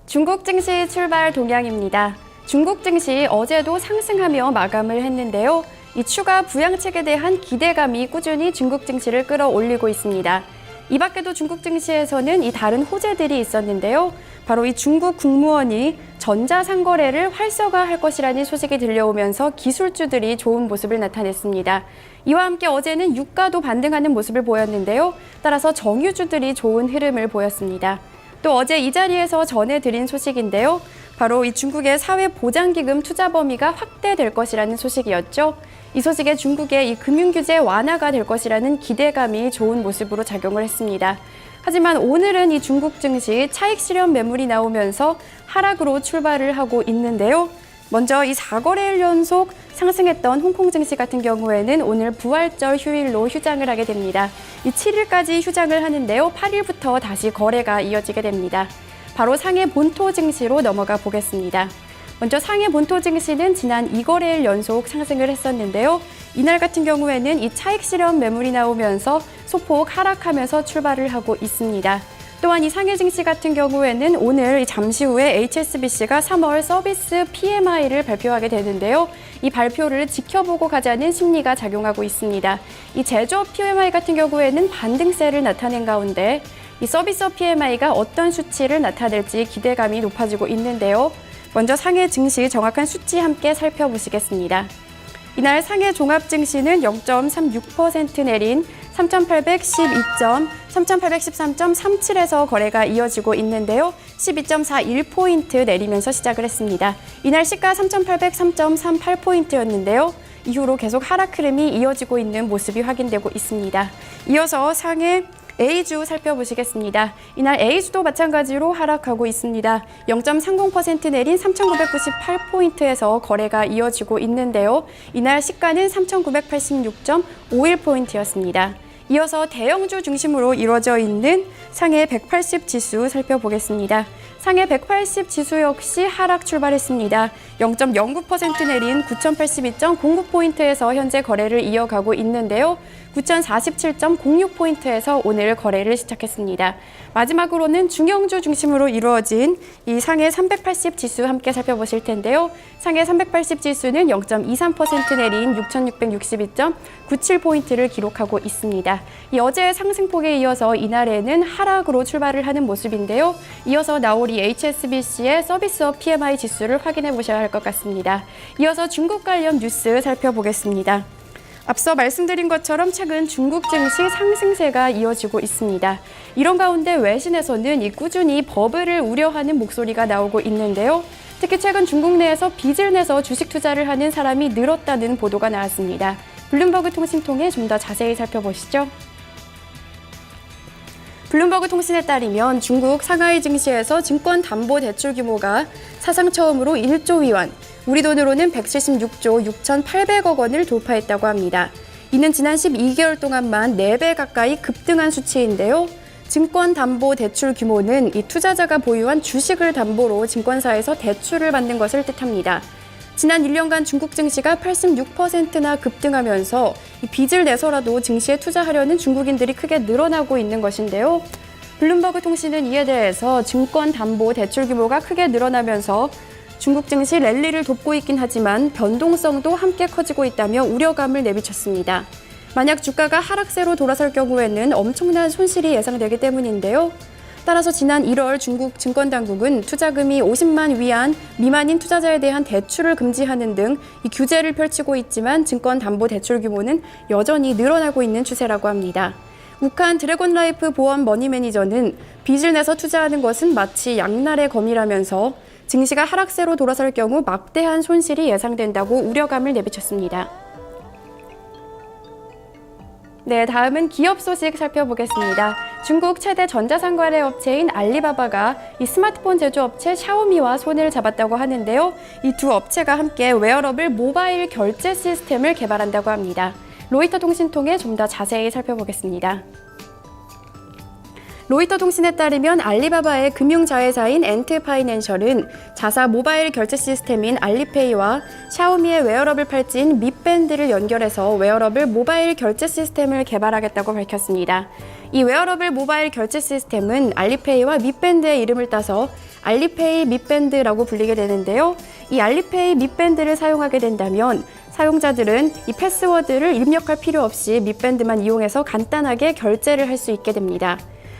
중국 증시 출발 동향입니다. 중국 증시 어제도 상승하며 마감을 했는데요. 이 추가 부양책에 대한 기대감이 꾸준히 중국 증시를 끌어올리고 있습니다. 이 밖에도 중국 증시에서는 이 다른 호재들이 있었는데요. 바로 이 중국 국무원이 전자상거래를 활성화할 것이라는 소식이 들려오면서 기술주들이 좋은 모습을 나타냈습니다. 이와 함께 어제는 유가도 반등하는 모습을 보였는데요. 따라서 정유주들이 좋은 흐름을 보였습니다. 또 어제 이 자리에서 전해드린 소식인데요. 바로 이 중국의 사회보장기금 투자 범위가 확대될 것이라는 소식이었죠. 이 소식에 중국의 이 금융규제 완화가 될 것이라는 기대감이 좋은 모습으로 작용을 했습니다. 하지만 오늘은 이 중국 증시 차익 실현 매물이 나오면서 하락으로 출발을 하고 있는데요. 먼저 이 4거래일 연속 상승했던 홍콩 증시 같은 경우에는 오늘 부활절 휴일로 휴장을 하게 됩니다. 이 7일까지 휴장을 하는데요. 8일부터 다시 거래가 이어지게 됩니다. 바로 상해 본토 증시로 넘어가 보겠습니다. 먼저 상해 본토 증시는 지난 2거래일 연속 상승을 했었는데요. 이날 같은 경우에는 이 차익 실현 매물이 나오면서 소폭 하락하면서 출발을 하고 있습니다. 또한 이 상해 증시 같은 경우에는 오늘 잠시 후에 HSBC가 3월 서비스 PMI를 발표하게 되는데요. 이 발표를 지켜보고 가자는 심리가 작용하고 있습니다. 이 제조업 PMI 같은 경우에는 반등세를 나타낸 가운데 이 서비스 PMI가 어떤 수치를 나타낼지 기대감이 높아지고 있는데요. 먼저 상해 증시 정확한 수치 함께 살펴보시겠습니다. 이날 상해 종합 증시는 0.36% 내린 3,813.37에서 거래가 이어지고 있는데요. 12.41포인트 내리면서 시작을 했습니다. 이날 시가 3,803.38포인트였는데요. 이후로 계속 하락 흐름이 이어지고 있는 모습이 확인되고 있습니다. 이어서 상해 A주 살펴보시겠습니다. 이날 A주도 마찬가지로 하락하고 있습니다. 0.30% 내린 3,998포인트에서 거래가 이어지고 있는데요. 이날 시가는 3,986.51포인트였습니다. 이어서 대형주 중심으로 이루어져 있는 상해 180 지수 살펴보겠습니다. 상해 180 지수 역시 하락 출발했습니다. 0.09% 내린 9,082.09포인트에서 현재 거래를 이어가고 있는데요. 9,047.06포인트에서 오늘 거래를 시작했습니다. 마지막으로는 중형주 중심으로 이루어진 이 상해 380 지수 함께 살펴보실 텐데요. 상해 380 지수는 0.23% 내린 6,662.97포인트를 기록하고 있습니다. 이 어제의 상승폭에 이어서 이날에는 하락으로 출발을 하는 모습인데요. 이어서 나올 이 HSBC의 서비스업 PMI 지수를 확인해 보셔야 할 것 같습니다. 이어서 중국 관련 뉴스 살펴보겠습니다. 앞서 말씀드린 것처럼 최근 중국 증시 상승세가 이어지고 있습니다. 이런 가운데 외신에서는 이 꾸준히 버블을 우려하는 목소리가 나오고 있는데요. 특히 최근 중국 내에서 빚을 내서 주식 투자를 하는 사람이 늘었다는 보도가 나왔습니다. 블룸버그 통신 통해 좀 더 자세히 살펴보시죠. 블룸버그 통신에 따르면 중국 상하이 증시에서 증권담보대출 규모가 사상 처음으로 1조 위원, 우리 돈으로는 176조 6,800억 원을 돌파했다고 합니다. 이는 지난 12개월 동안만 4배 가까이 급등한 수치인데요. 증권담보대출 규모는 이 투자자가 보유한 주식을 담보로 증권사에서 대출을 받는 것을 뜻합니다. 지난 1년간 중국 증시가 86%나 급등하면서 빚을 내서라도 증시에 투자하려는 중국인들이 크게 늘어나고 있는 것인데요. 블룸버그 통신은 이에 대해서 증권담보대출 규모가 크게 늘어나면서 중국 증시 랠리를 돕고 있긴 하지만 변동성도 함께 커지고 있다며 우려감을 내비쳤습니다. 만약 주가가 하락세로 돌아설 경우에는 엄청난 손실이 예상되기 때문인데요. 따라서 지난 1월 중국 증권당국은 투자금이 50만 위안 미만인 투자자에 대한 대출을 금지하는 등 이 규제를 펼치고 있지만 증권담보대출 규모는 여전히 늘어나고 있는 추세라고 합니다. 북한 드래곤라이프 보험 머니매니저는 빚을 내서 투자하는 것은 마치 양날의 검이라면서 증시가 하락세로 돌아설 경우 막대한 손실이 예상된다고 우려감을 내비쳤습니다. 네, 다음은 기업 소식 살펴보겠습니다. 중국 최대 전자상거래 업체인 알리바바가 이 스마트폰 제조업체 샤오미와 손을 잡았다고 하는데요. 이 두 업체가 함께 웨어러블 모바일 결제 시스템을 개발한다고 합니다. 로이터 통신 통해 좀 더 자세히 살펴보겠습니다. 로이터 통신에 따르면 알리바바의 금융자회사인 엔트파이낸셜은 자사 모바일 결제 시스템인 알리페이와 샤오미의 웨어러블 팔찌인 미밴드를 연결해서 웨어러블 모바일 결제 시스템을 개발하겠다고 밝혔습니다. 이 웨어러블 모바일 결제 시스템은 알리페이와 미밴드의 이름을 따서 알리페이 미밴드라고 불리게 되는데요. 이 알리페이 미밴드를 사용하게 된다면 사용자들은 이 패스워드를 입력할 필요 없이 미밴드만 이용해서 간단하게 결제를 할 수 있게 됩니다.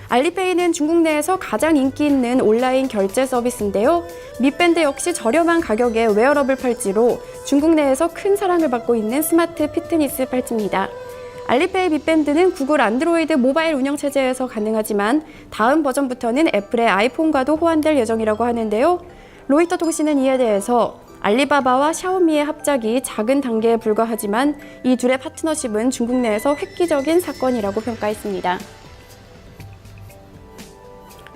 알리페이는 중국 내에서 가장 인기 있는 온라인 결제 서비스인데요. 미밴드 역시 저렴한 가격의 웨어러블 팔찌로 중국 내에서 큰 사랑을 받고 있는 스마트 피트니스 팔찌입니다. 알리페이 미밴드는 구글 안드로이드 모바일 운영체제에서 가능하지만 다음 버전부터는 애플의 아이폰과도 호환될 예정이라고 하는데요. 로이터 통신은 이에 대해서 알리바바와 샤오미의 합작이 작은 단계에 불과하지만 이 둘의 파트너십은 중국 내에서 획기적인 사건이라고 평가했습니다.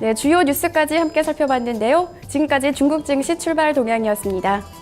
네, 주요 뉴스까지 함께 살펴봤는데요. 지금까지 중국 증시 출발 동향이었습니다.